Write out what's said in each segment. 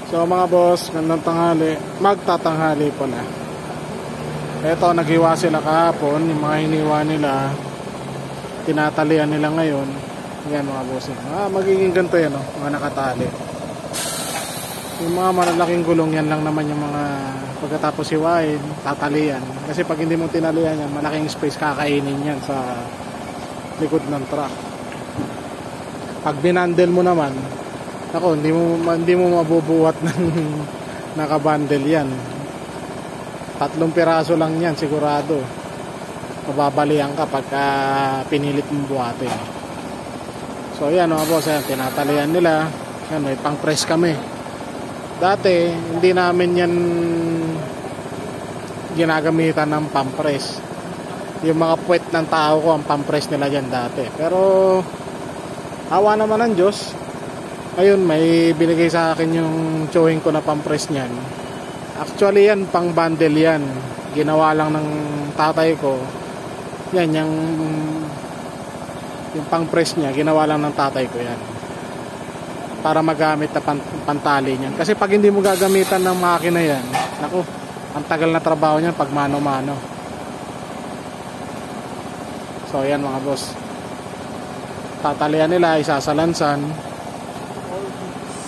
So mga boss, gandang tanghali. Magtatanghali po na. Eto, naghiwa sila kahapon. Yung mga hiniwa nila, tinatalian nila ngayon. Yan mga boss. Magiging ganito yan, mga nakatali. Yung mga malalaking gulong, yan lang naman yung mga pagkatapos hiwain, tatalian. Kasi pag hindi mo tinalian yan, malaking space kakainin yan sa likod ng truck. Pag binandel mo naman, ako, hindi mo mabubuhat ng nakabundle yan. 3 piraso lang yan sigurado. Mababalian ka pagka pinilit mong buhatin. So yan mga boss, yan, tinatalian nila. Yan, may pang press kami. Dati hindi namin yan ginagamitan ng pang press. Yung mga puwet ng tao ko ang pang press nila dyan dati. Pero awa naman ng Diyos, ayun, may binigay sa akin yung chewing ko na pang-press niyan. Actually yan, pang bundle yan. Ginawa lang ng tatay ko. Yan, yung pang-press niya, ginawa lang ng tatay ko yan. Para magamit na pantali niyan. Kasi pag hindi mo gagamitan ng makina yan, naku, ang tagal na trabaho niyan pag mano-mano. So yan mga boss. Tatalian nila, isasalansan.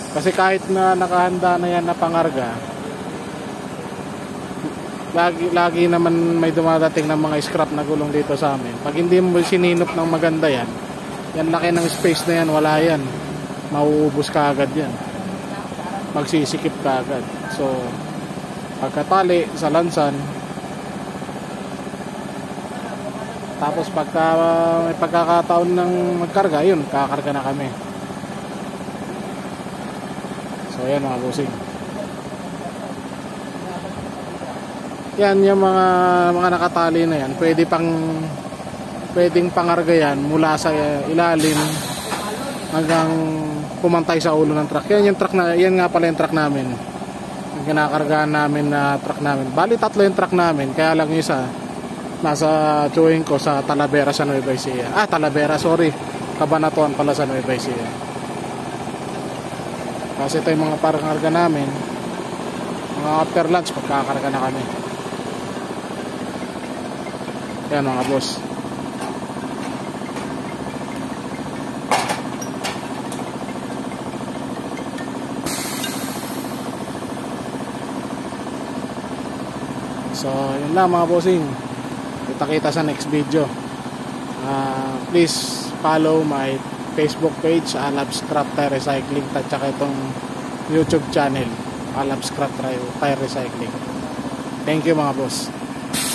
Kasi kahit na nakahanda na yan na pangarga, lagi naman may dumadating ng mga scrap na gulong dito sa amin. Pag hindi mo sininop ng maganda yan, yan laki ng space na yan, wala yan. Mauubos ka agad yan. Magsisikip ka agad. So, pagkatali, salansan. Tapos pagka may pagkakataon ng magkarga, yun, kakarga na kami. So yan mga bossing. Yan yung mga nakatali na yan. Pwedeng pangarga yan mula sa ilalim hanggang pumantay sa ulo ng truck. Yan yung truck na, yan nga pala yung truck namin. Yung kinakargaan namin na truck namin. Bali 3 yung truck namin, kaya lang isa nasa chewing ko sa Talavera sa Nueva Ecija. Talavera, sorry. Cabanatuan pala sa Nueva Ecija. Kasi ito yung mga parang-karga namin. Mga after lunch, pagkakarga na kami. Yan mga boss. So, yun lang mga bossing. Kita-kita sa next video. Please follow my Facebook page, Alab Scrap Tire Recycling, at saka itong YouTube channel, Alab Scrap Tire Recycling. Thank you mga boss.